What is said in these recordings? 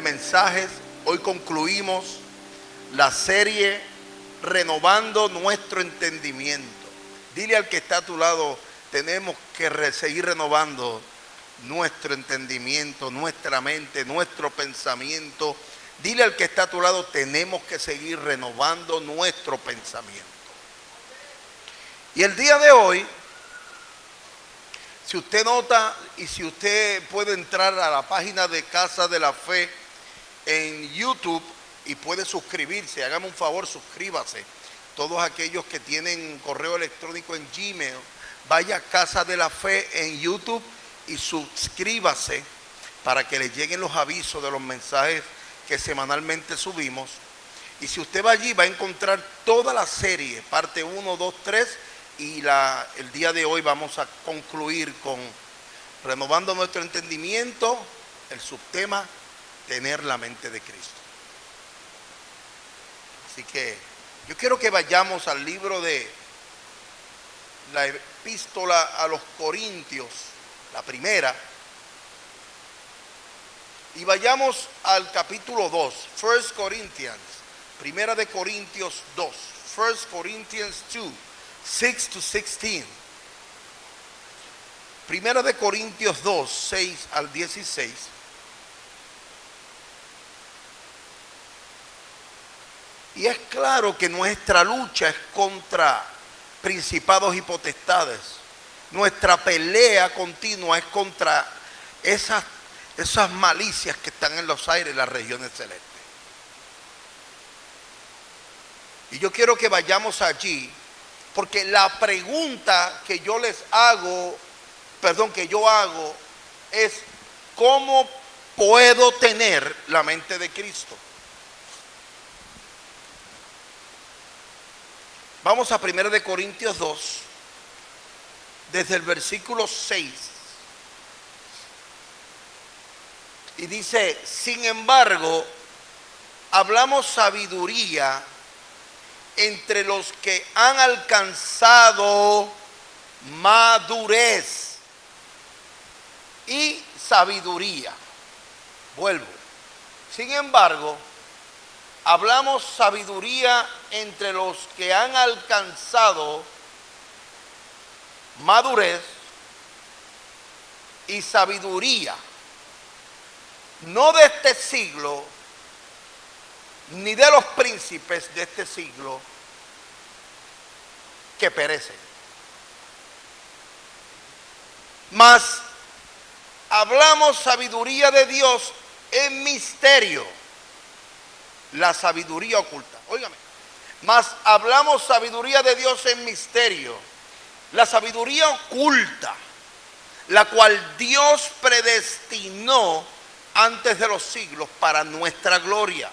de mensajes. Hoy concluimos la serie Renovando Nuestro Entendimiento. Dile al que está a tu lado, tenemos que seguir renovando nuestro entendimiento, nuestra mente, nuestro pensamiento. Dile al que está a tu lado, tenemos que seguir renovando nuestro pensamiento. Y el día de hoy, si usted nota y si usted puede entrar a la página de Casa de la Fe en YouTube y puede suscribirse, hágame un favor, suscríbase. Todos aquellos que tienen correo electrónico en Gmail, vaya a Casa de la Fe en YouTube y suscríbase para que le lleguen los avisos de los mensajes que semanalmente subimos. Y si usted va allí va a encontrar toda la serie, parte 1, 2, 3 y el día de hoy vamos a concluir con Renovando Nuestro Entendimiento, el subtema Tener la mente de Cristo. Así que yo quiero que vayamos al libro de la epístola a los Corintios, la primera, y vayamos al capítulo 2, 1 Corinthians, primera de Corintios 2, 1 Corinthians 2, 6 to 16. Primera de Corintios 2, 6 al 16. Y es claro que nuestra lucha es contra principados y potestades. Nuestra pelea continua es contra esas malicias que están en los aires, en las regiones celestes. Y yo quiero que vayamos allí, porque la pregunta que yo hago es: ¿cómo puedo tener la mente de Cristo? Vamos a 1 de Corintios 2, desde el versículo 6. Y dice: sin embargo, hablamos sabiduría entre los que han alcanzado madurez y sabiduría. Vuelvo. Sin embargo, hablamos sabiduría entre los que han alcanzado madurez y sabiduría, no de este siglo, ni de los príncipes de este siglo que perecen. Mas hablamos sabiduría de Dios en misterio, la sabiduría oculta. Óigame, mas hablamos sabiduría de Dios en misterio, la sabiduría oculta, la cual Dios predestinó antes de los siglos para nuestra gloria,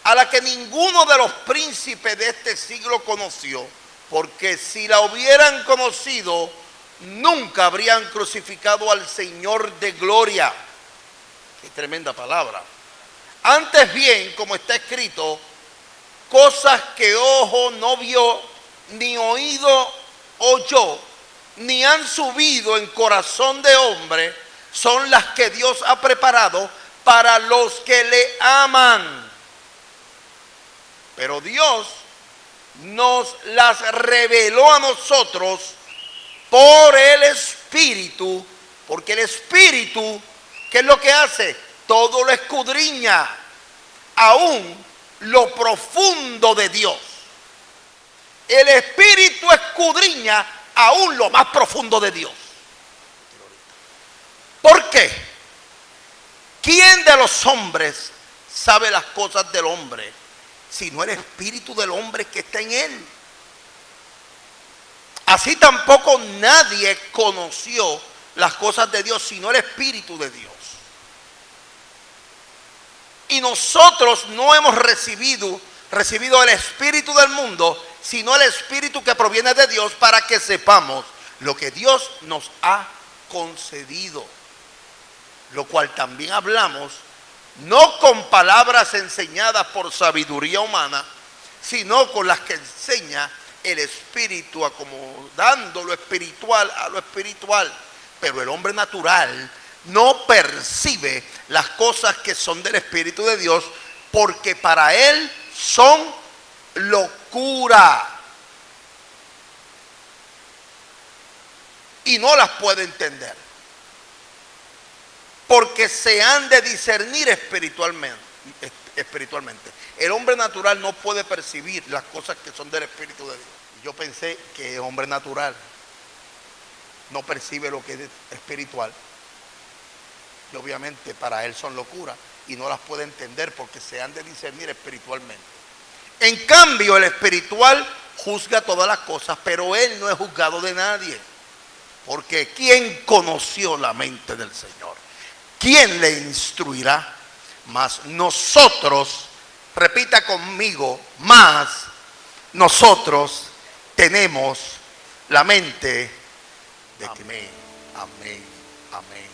a la que ninguno de los príncipes de este siglo conoció, porque si la hubieran conocido, nunca habrían crucificado al Señor de gloria. Qué tremenda palabra. Antes bien, como está escrito, cosas que ojo no vio, ni oído oyó, ni han subido en corazón de hombre, son las que Dios ha preparado para los que le aman. Pero Dios nos las reveló a nosotros por el Espíritu, porque el Espíritu, ¿qué es lo que hace? Todo lo escudriña, aún lo profundo de Dios. El Espíritu escudriña aún lo más profundo de Dios. ¿Por qué? ¿Quién de los hombres sabe las cosas del hombre, sino el espíritu del hombre que está en él? Así tampoco nadie conoció las cosas de Dios, sino el Espíritu de Dios. Y nosotros no hemos recibido el espíritu del mundo, sino el espíritu que proviene de Dios, para que sepamos lo que Dios nos ha concedido. Lo cual también hablamos, no con palabras enseñadas por sabiduría humana, sino con las que enseña el Espíritu, acomodando lo espiritual a lo espiritual. Pero el hombre natural no percibe las cosas que son del Espíritu de Dios, porque para él son locura. Y no las puede entender, porque se han de discernir espiritualmente. El hombre natural no puede percibir las cosas que son del Espíritu de Dios. Yo pensé que el hombre natural no percibe lo que es espiritual, y obviamente para él son locura y no las puede entender, porque se han de discernir espiritualmente. En cambio, el espiritual juzga todas las cosas, pero él no es juzgado de nadie. Porque ¿quién conoció la mente del Señor? ¿Quién le instruirá? Mas nosotros, repita conmigo, mas nosotros tenemos la mente de Cristo. Amén, amén, amén, amén.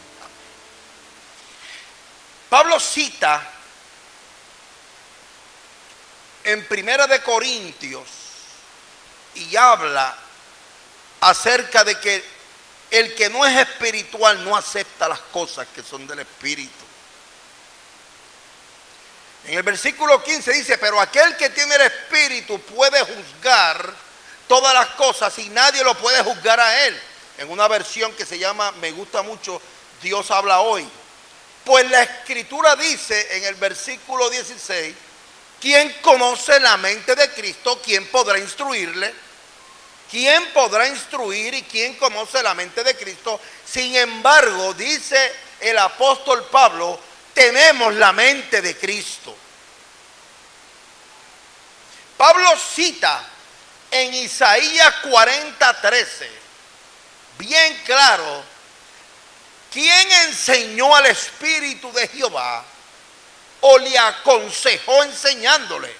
Pablo cita en 1 de Corintios y habla acerca de que el que no es espiritual no acepta las cosas que son del Espíritu. En el versículo 15 dice: pero aquel que tiene el Espíritu puede juzgar todas las cosas y nadie lo puede juzgar a él. En una versión que se llama, me gusta mucho, Dios habla hoy. Pues la Escritura dice en el versículo 16: ¿quién conoce la mente de Cristo? ¿Quién podrá instruirle? ¿Quién podrá instruir y quién conoce la mente de Cristo? Sin embargo, dice el apóstol Pablo, tenemos la mente de Cristo. Pablo cita en Isaías 40:13, bien claro, ¿quién enseñó al Espíritu de Jehová o le aconsejó enseñándole?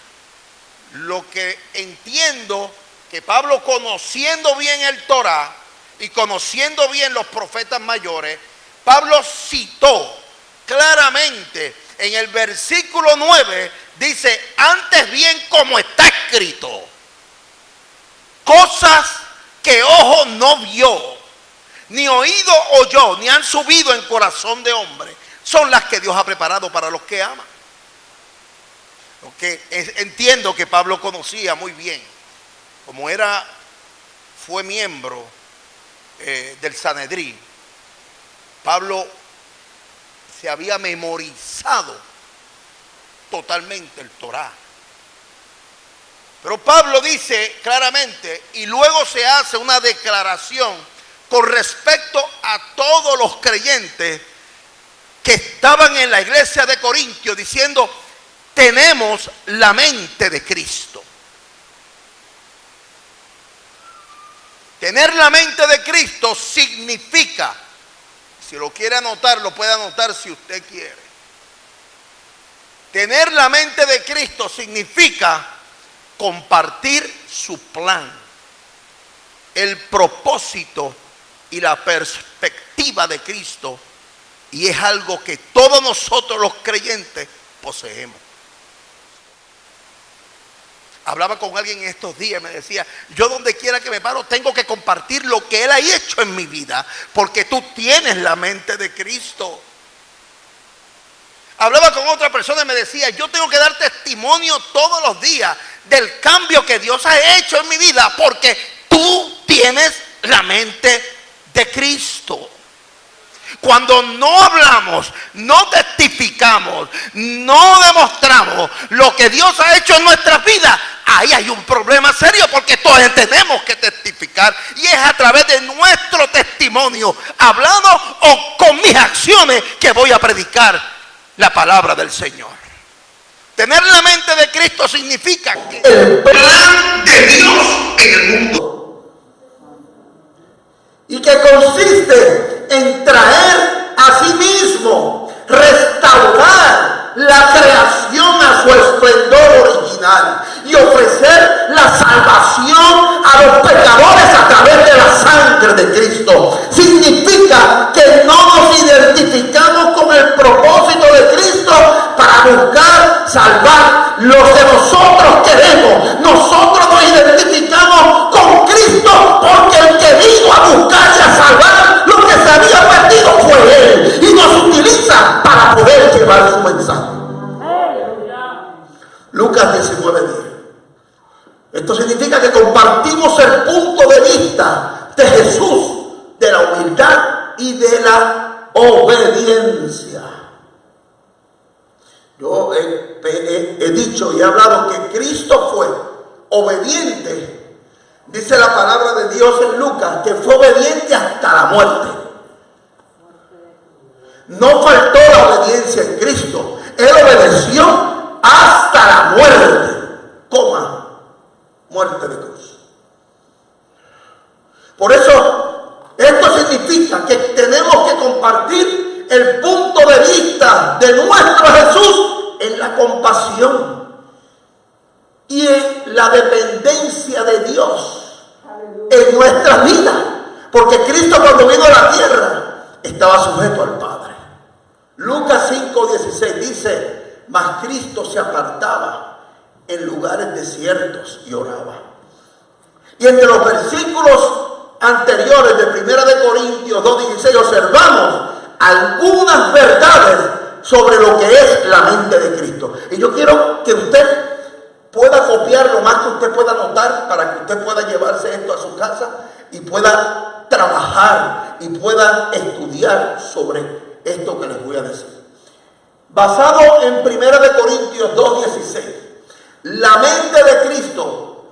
Lo que entiendo que Pablo, conociendo bien el Torá y conociendo bien los profetas mayores, Pablo citó claramente en el versículo 9, dice: antes bien como está escrito, cosas que ojo no vio, ni oído oyó, ni han subido en corazón de hombre, son las que Dios ha preparado para los que aman. Entiendo que Pablo conocía muy bien, como fue miembro del Sanedrín. Pablo se había memorizado totalmente el Torá. Pero Pablo dice claramente, y luego se hace una declaración con respecto a todos los creyentes que estaban en la iglesia de Corintios, diciendo: tenemos la mente de Cristo. Tener la mente de Cristo significa, si lo quiere anotar, lo puede anotar si usted quiere. Tener la mente de Cristo significa compartir su plan, el propósito y la perspectiva de Cristo, y es algo que todos nosotros los creyentes poseemos. Hablaba con alguien en estos días y me decía: yo donde quiera que me paro tengo que compartir lo que Él ha hecho en mi vida, porque tú tienes la mente de Cristo. Hablaba con otra persona y me decía: yo tengo que dar testimonio todos los días del cambio que Dios ha hecho en mi vida, porque tú tienes la mente de Cristo. Cuando no hablamos, no testificamos, no demostramos lo que Dios ha hecho en nuestras vidas, ahí hay un problema serio, porque todos tenemos que testificar, y es a través de nuestro testimonio, hablando o con mis acciones, que voy a predicar la palabra del Señor. Tener la mente de Cristo significa que el plan de Dios en el mundo, y que consiste en traer a sí mismo, restaurar la creación a su esplendor original y ofrecer la salvación a los pecadores a través de la sangre de Cristo. Significa que no nos identificamos con el propósito de Cristo para buscar salvar lo que nosotros queremos. Nosotros nos identificamos con Cristo porque el que vino a buscar y a salvar lo que se había perdido fue Él. Y nosotros Esto significa que compartimos el punto de vista de Jesús, de la humildad y de la obediencia. Yo he dicho y he hablado que Cristo fue obediente. Dice la palabra de Dios en Lucas que fue obediente hasta la muerte. No faltó la obediencia en Cristo. Él obedeció hasta la muerte. Muerte de cruz. Por eso, esto significa que tenemos que compartir el punto de vista de nuestro Jesús en la compasión y en la dependencia de Dios en nuestra vida. Porque Cristo, cuando vino a la tierra, estaba sujeto al Padre. Lucas 5:16 dice: mas Cristo se apartaba en lugares desiertos y oraba. Y entre los versículos anteriores de 1 de Corintios 2:16 observamos algunas verdades sobre lo que es la mente de Cristo. Y yo quiero que usted pueda copiar lo más que usted pueda anotar, para que usted pueda llevarse esto a su casa y pueda trabajar y pueda estudiar sobre esto que les voy a decir. Basado en 1 de Corintios 2:16, la mente de Cristo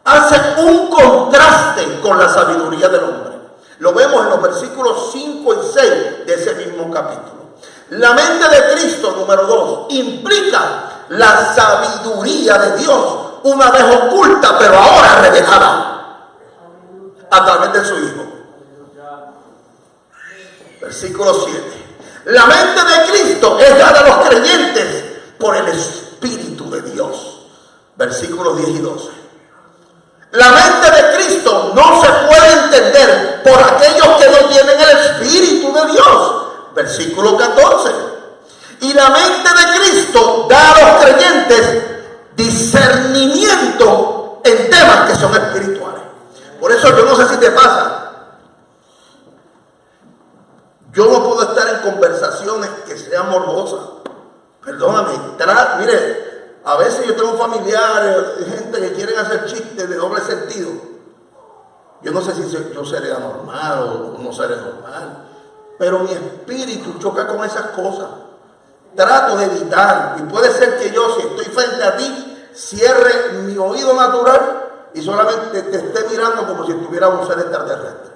hace un contraste con la sabiduría del hombre. Lo vemos en los versículos 5 y 6 de ese mismo capítulo. La mente de Cristo, número 2, implica la sabiduría de Dios, una vez oculta, pero ahora revelada a través de su Hijo. Versículo 7. La mente de Cristo es dada a los creyentes por el Espíritu de Dios. Versículos 10 y 12. La mente de Cristo no se puede entender por aquellos que no tienen el Espíritu de Dios. Versículo 14. Y la mente de Cristo da a los creyentes discernimiento en temas que son espirituales. Por eso yo no sé si te pasa. Yo no puedo estar en conversaciones que sean morbosas. Perdóname, mire, a veces yo tengo familiares, gente que quieren hacer chistes de doble sentido. Yo no sé si yo seré anormal o no seré normal, pero mi espíritu choca con esas cosas. Trato de evitar, y puede ser que yo, si estoy frente a ti, cierre mi oído natural y solamente te esté mirando como si estuviera un ser extraterrestre.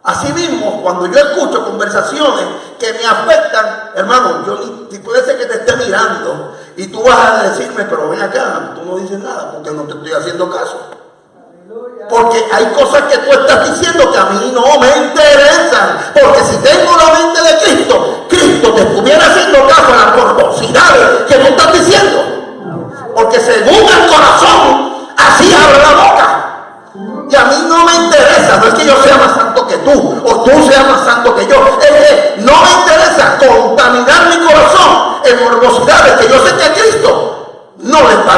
Asimismo, cuando yo escucho conversaciones que me afectan, hermano, si puede ser que te esté mirando y tú vas a decirme, pero ven acá, tú no dices nada porque no te estoy haciendo caso. Porque hay cosas que tú estás diciendo que a mí no me interesan. Porque si tengo la mente de Cristo, Cristo te estuviera haciendo caso a las morbosidades que tú estás diciendo. Porque según el corazón, así abre la boca. Y a mí no me interesa, no es que yo sea más santo que tú, o tú seas más santo que yo, es que no me interesa contaminar mi corazón en morbosidades que yo sé que a Cristo no les va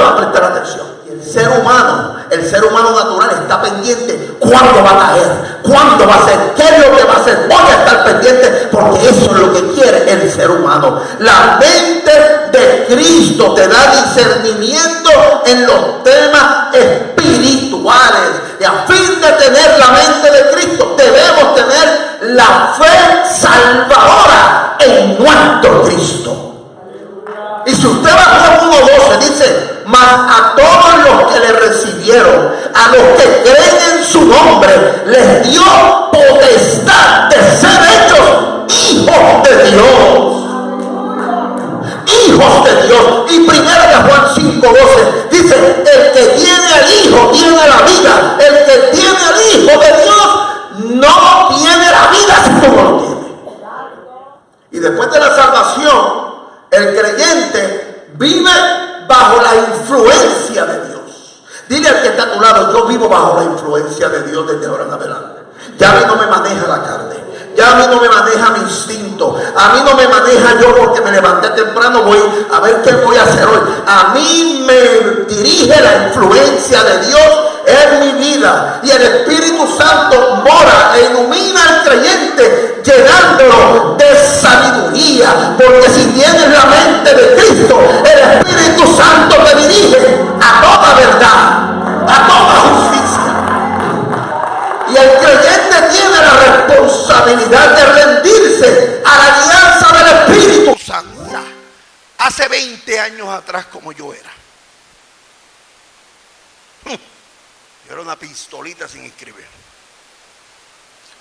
a prestar atención. Y el ser humano natural está pendiente cuándo va a caer, cuándo va a ser, qué es lo que va a hacer. Voy a estar pendiente porque eso es lo que quiere el ser humano. La mente de Cristo te da discernimiento en los temas espirituales. Y a fin de tener la mente de Cristo, debemos tener la fe salvadora en nuestro Cristo. Y si usted va a Juan 1:12, dice: mas a todos los que le recibieron, a los que creen en su nombre, les dio potestad de ser hechos hijos de Dios. Hijos de Dios. Y 1 Juan 5:12 dice: el que tiene al Hijo tiene la vida. El que tiene al Hijo de Dios no tiene la vida si tú no lo tienes. Y después de la salvación, el creyente vive bajo la influencia de Dios. Dile al que está a tu lado: yo vivo bajo la influencia de Dios desde ahora en adelante. Ya a mí no me maneja la carne, ya a mí no me maneja mi instinto, a mí no me maneja yo porque me levanté temprano, voy a ver qué voy a hacer hoy. A mí me dirige la influencia de Dios en mi vida. Y el Espíritu Santo mora e ilumina al creyente, llenándolo de sabiduría. Porque si tienes la mente de Cristo, el Espíritu Santo te dirige a toda verdad, a toda justicia. Y el creyente tiene la responsabilidad de rendirse a la guianza del Espíritu Santo. Hace 20 años atrás, como yo era. Yo era una pistolita sin escribir.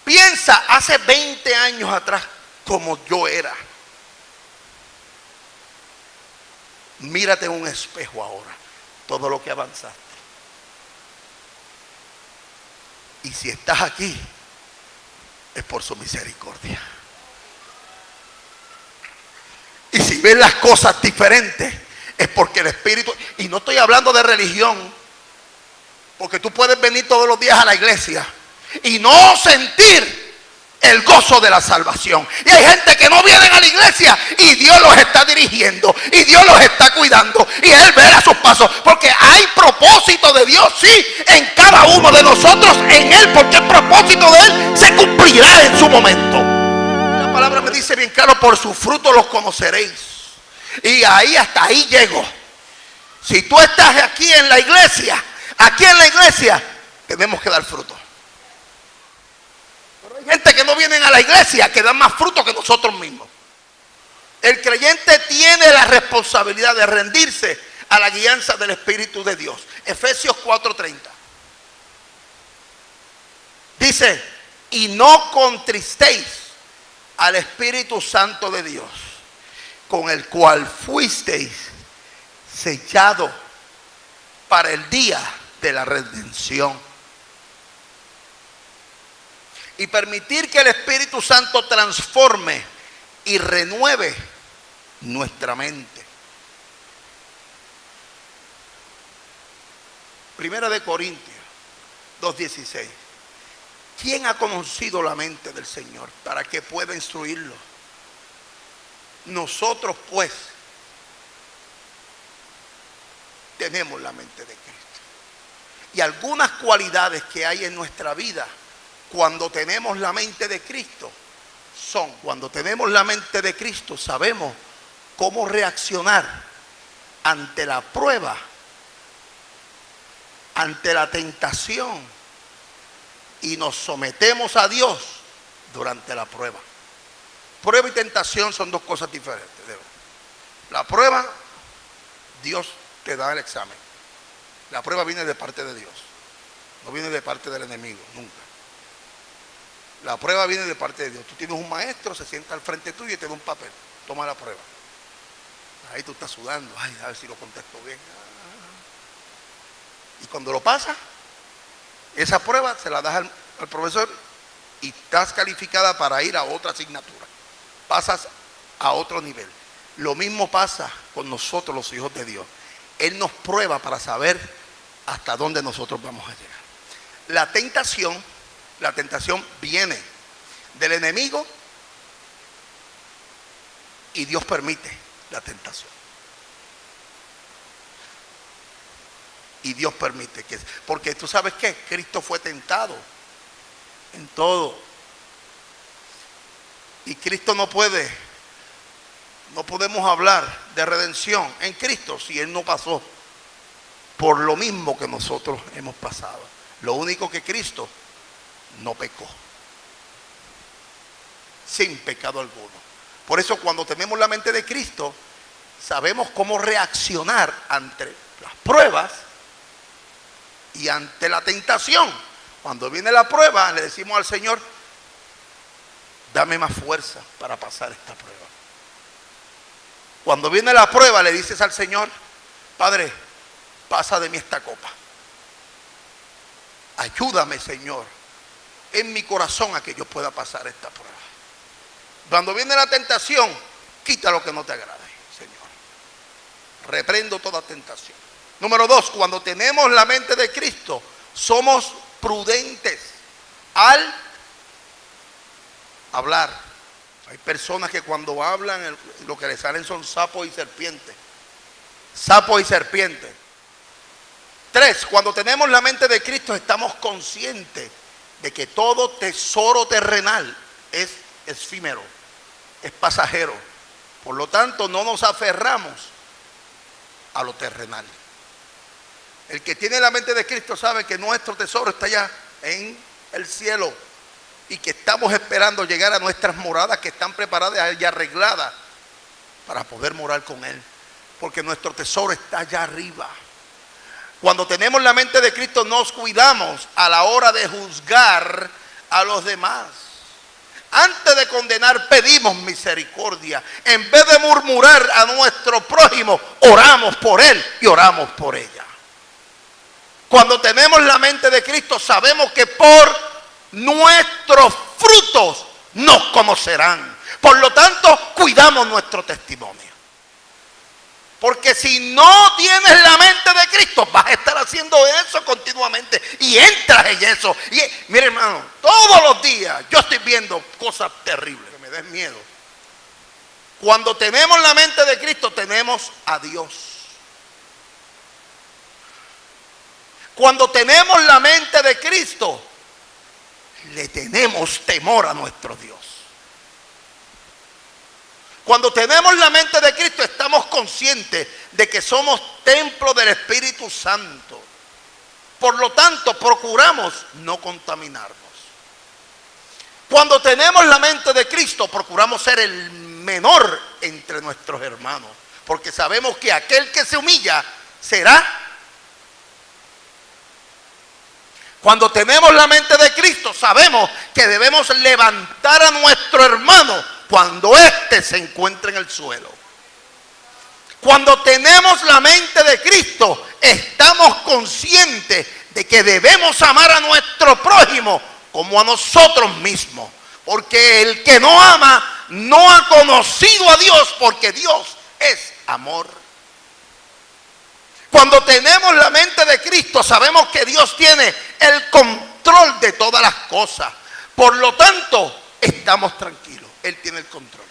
Piensa, hace 20 años atrás, como yo era. Mírate en un espejo ahora, todo lo que avanzaste. Y si estás aquí, es por su misericordia. Y si ves las cosas diferentes, es porque el Espíritu... Y no estoy hablando de religión, porque tú puedes venir todos los días a la iglesia y no sentir el gozo de la salvación. Y hay gente que no vienen a la iglesia y Dios los está dirigiendo y Dios los está cuidando y Él verá sus pasos, porque hay propósito de Dios, sí, en cada uno de nosotros, en Él, porque el propósito de Él se cumplirá en su momento. La palabra me dice bien claro: por su fruto los conoceréis. Y ahí, hasta ahí llego. Si tú estás aquí en la iglesia, tenemos que dar fruto. Pero hay gente que no vienen a la iglesia, que dan más fruto que nosotros mismos. El creyente tiene la responsabilidad de rendirse a la guianza del Espíritu de Dios. Efesios 4:30 dice: y no contristéis al Espíritu Santo de Dios, con el cual fuisteis sellados para el día de la redención. Y permitir que el Espíritu Santo transforme y renueve nuestra mente. Primera de Corintios 2:16. ¿Quién ha conocido la mente del Señor para que pueda instruirlo? Nosotros pues tenemos la mente de Cristo. Y algunas cualidades que hay en nuestra vida cuando tenemos la mente de Cristo son: cuando tenemos la mente de Cristo, sabemos cómo reaccionar ante la prueba, ante la tentación, y nos sometemos a Dios durante la prueba. Prueba y tentación son dos cosas diferentes. La prueba, Dios te da el examen. La prueba viene de parte de Dios, no viene de parte del enemigo, nunca. La prueba viene de parte de Dios. Tú tienes un maestro, se sienta al frente tuyo y te da un papel. Toma la prueba. Ahí tú estás sudando. Ay, a ver si lo contesto bien. Y cuando lo pasa, esa prueba se la das al profesor y estás calificada para ir a otra asignatura. Pasas a otro nivel. Lo mismo pasa con nosotros, los hijos de Dios. Él nos prueba para saber hasta dónde nosotros vamos a llegar. La tentación viene del enemigo y Dios permite la tentación. Y Dios permite que... Porque tú sabes qué, Cristo fue tentado en todo. Y Cristo no podemos hablar de redención en Cristo si Él no pasó por lo mismo que nosotros hemos pasado. Lo único que Cristo no pecó, sin pecado alguno. Por eso cuando tenemos la mente de Cristo, sabemos cómo reaccionar ante las pruebas y ante la tentación. Cuando viene la prueba, le decimos al Señor: dame más fuerza para pasar esta prueba. Cuando viene la prueba, le dices al Señor: Padre, pasa de mí esta copa. Ayúdame, Señor, en mi corazón a que yo pueda pasar esta prueba. Cuando viene la tentación, quita lo que no te agrade, Señor. Reprendo toda tentación. Número 2, cuando tenemos la mente de Cristo, somos prudentes al hablar. Hay personas que cuando hablan, lo que les salen son sapos y serpientes. Sapos y serpientes. 3, 3, cuando tenemos la mente de Cristo, estamos conscientes de que todo tesoro terrenal es efímero, es pasajero. Por lo tanto, no nos aferramos a lo terrenal. El que tiene la mente de Cristo sabe que nuestro tesoro está allá en el cielo y que estamos esperando llegar a nuestras moradas que están preparadas y arregladas para poder morar con Él, porque nuestro tesoro está allá arriba. Cuando tenemos la mente de Cristo, nos cuidamos a la hora de juzgar a los demás. Antes de condenar, pedimos misericordia. En vez de murmurar a nuestro prójimo, oramos por él y oramos por ella. Cuando tenemos la mente de Cristo, sabemos que por nuestros frutos nos conocerán. Por lo tanto, cuidamos nuestro testimonio. Porque si no tienes la mente de Cristo, vas a estar haciendo eso continuamente y entras en eso. Y mire, hermano, todos los días yo estoy viendo cosas terribles que me den miedo. Cuando tenemos la mente de Cristo, tenemos a Dios. Cuando tenemos la mente de Cristo, le tenemos temor a nuestro Dios. Cuando tenemos la mente de Cristo, estamos conscientes de que somos templo del Espíritu Santo. Por lo tanto, procuramos no contaminarnos. Cuando tenemos la mente de Cristo, procuramos ser el menor entre nuestros hermanos, porque sabemos que aquel que se humilla será. Cuando tenemos la mente de Cristo, sabemos que debemos levantar a nuestro hermano cuando éste se encuentra en el suelo. Cuando tenemos la mente de Cristo, estamos conscientes de que debemos amar a nuestro prójimo como a nosotros mismos. Porque el que no ama no ha conocido a Dios, porque Dios es amor. Cuando tenemos la mente de Cristo, sabemos que Dios tiene el control de todas las cosas. Por lo tanto, estamos tranquilos. Él tiene el control.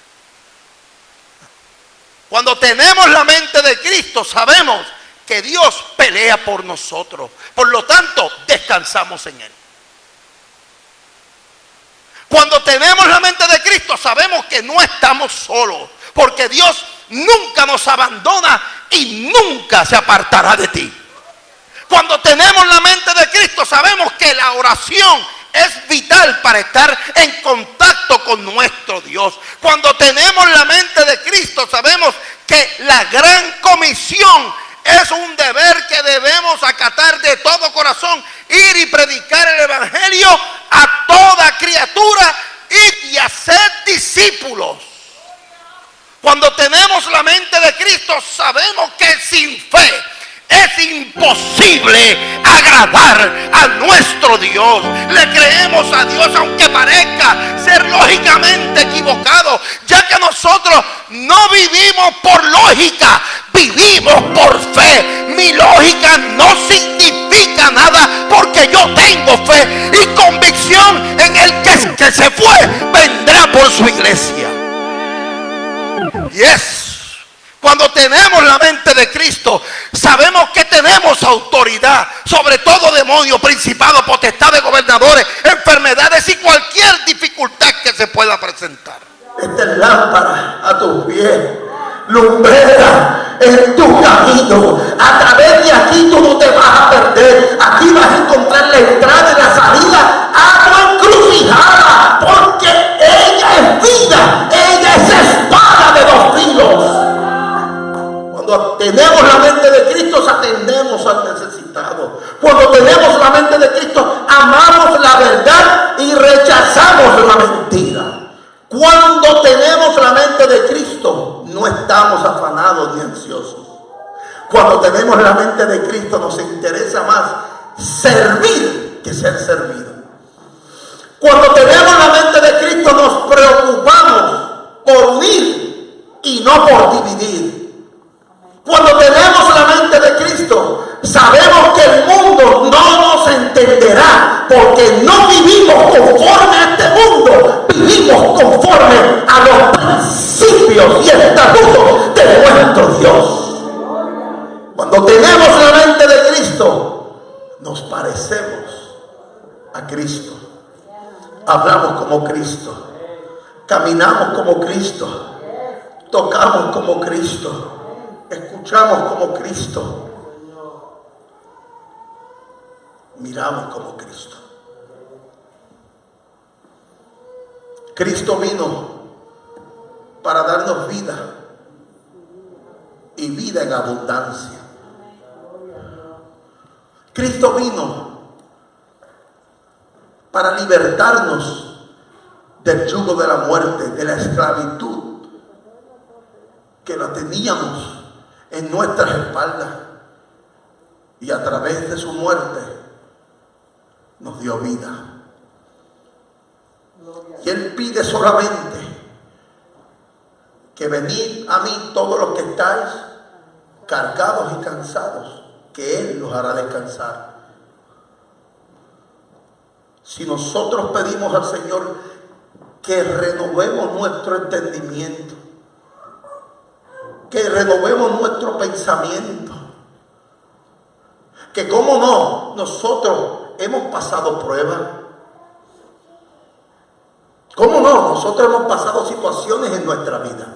Cuando tenemos la mente de Cristo, sabemos que Dios pelea por nosotros. Por lo tanto, descansamos en Él. Cuando tenemos la mente de Cristo, sabemos que no estamos solos, porque Dios nunca nos abandona y nunca se apartará de ti. Cuando tenemos la mente de Cristo, sabemos que la oración es vital para estar en contacto con nuestro Dios. Cuando tenemos la mente de Cristo, sabemos que la gran comisión es un deber que debemos acatar de todo corazón, ir y predicar el evangelio a toda criatura, ir y hacer discípulos. Cuando tenemos la mente de Cristo, sabemos que sin fe es imposible agradar a nuestro Dios. Le creemos a Dios aunque parezca ser lógicamente equivocado, ya que nosotros no vivimos por lógica, vivimos por fe. Mi lógica no significa nada, porque yo tengo fe y convicción en el que se fue, vendrá por su iglesia. Yes. Cuando tenemos la mente de Cristo, sabemos que tenemos autoridad sobre todo demonio, principado, potestades, gobernadores, enfermedades y cualquier dificultad que se pueda presentar. Esta es lámpara a tus pies, lumbrera en tu camino. A través de aquí tú no te vas a perder. Aquí vas a encontrar la entrada y la salida a tu encrucijada, porque ella es vida, ella es espada de dos filos. Cuando tenemos la mente de Cristo, atendemos al necesitado. Cuando tenemos la mente de Cristo, amamos la verdad y rechazamos la mentira. Cuando tenemos la mente de Cristo, no estamos afanados ni ansiosos. Cuando tenemos la mente de Cristo, nos interesa más servir que ser servido. Cuando tenemos la mente de Cristo, nos preocupamos por unir y no por dividir. Cuando tenemos la mente de Cristo, sabemos que el mundo no nos entenderá, porque no vivimos conforme a este mundo, vivimos conforme a los principios y estatutos de nuestro Dios. Cuando tenemos la mente de Cristo, nos parecemos a Cristo, hablamos como Cristo, caminamos como Cristo, tocamos como Cristo, escuchamos como Cristo, miramos como Cristo. Cristo vino para darnos vida y vida en abundancia. Cristo vino para libertarnos del yugo de la muerte, de la esclavitud que la teníamos en nuestras espaldas, y a través de su muerte nos dio vida. Y Él pide solamente que venid a mí todos los que estáis cargados y cansados, que Él los hará descansar. Si nosotros pedimos al Señor que renovemos nuestro entendimiento, que renovemos nuestro pensamiento, que cómo no, nosotros hemos pasado pruebas. ¿Cómo no? Nosotros hemos pasado situaciones en nuestra vida.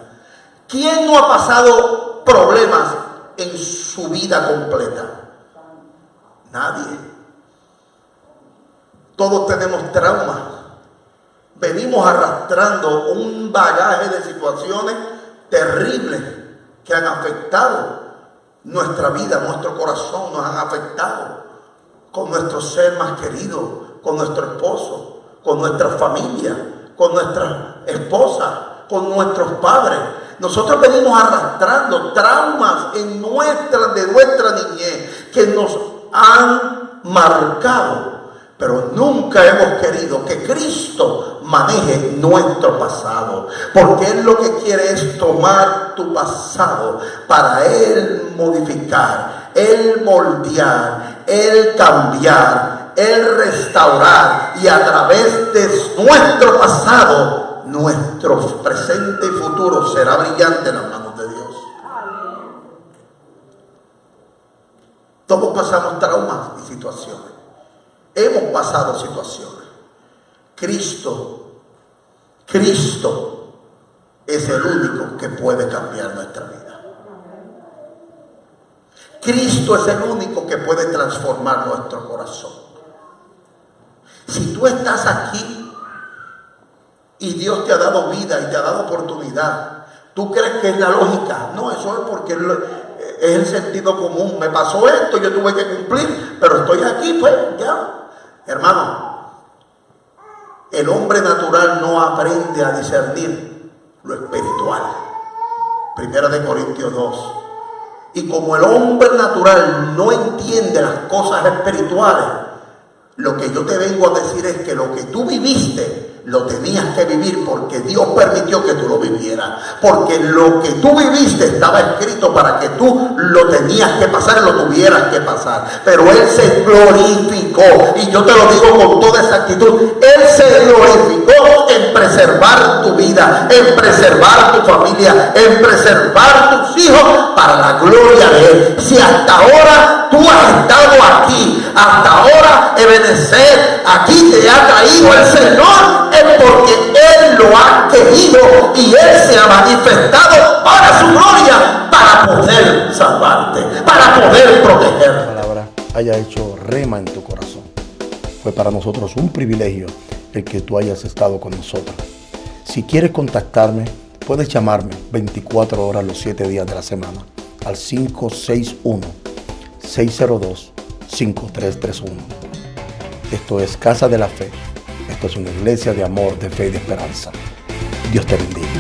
¿Quién no ha pasado problemas en su vida completa? Nadie. Todos tenemos traumas. Venimos arrastrando un bagaje de situaciones terribles que han afectado nuestra vida, nuestro corazón, nos han afectado con nuestro ser más querido, con nuestro esposo, con nuestra familia, con nuestra esposa, con nuestros padres. Nosotros venimos arrastrando traumas de nuestra niñez que nos han marcado, pero nunca hemos querido que Cristo maneje nuestro pasado, porque Él lo que quiere es tomar tu pasado para Él modificar, Él moldear, Él cambiar, Él restaurar, y a través de nuestro pasado, nuestro presente y futuro será brillante en las manos de Dios. Todos pasamos traumas y situaciones. Hemos pasado situaciones. Cristo es el único que puede cambiar nuestra vida. Cristo es el único que puede transformar nuestro corazón. Si tú estás aquí y Dios te ha dado vida y te ha dado oportunidad, ¿tú crees que es la lógica? No, eso es porque es el sentido común. Me pasó esto, yo tuve que cumplir, pero estoy aquí, pues ya. Hermano, el hombre natural no aprende a discernir lo espiritual. 1 Corintios 2. Y como el hombre natural no entiende las cosas espirituales, lo que yo te vengo a decir es que lo que tú viviste lo tenías que vivir porque Dios permitió que tú lo vivieras, porque lo que tú viviste estaba escrito para que tú lo tenías que pasar, lo tuvieras que pasar, pero Él se glorificó, y yo te lo digo con toda esa actitud, Él se glorificó en preservar tu vida, en preservar tu familia, en preservar tus hijos para la gloria de Él. Si hasta ahora tú has estado aquí, hasta ahora Ebenezer aquí te ha traído el Señor, es porque Él lo ha querido y Él se ha manifestado para su gloria, para poder salvarte, para poder protegerte. La palabra haya hecho rema en tu corazón. Fue para nosotros un privilegio el que tú hayas estado con nosotros. Si quieres contactarme, puedes llamarme 24 horas los 7 días de la semana al 561-602-5331. Esto es Casa de la Fe. Esto es una iglesia de amor, de fe y de esperanza. Dios te bendiga.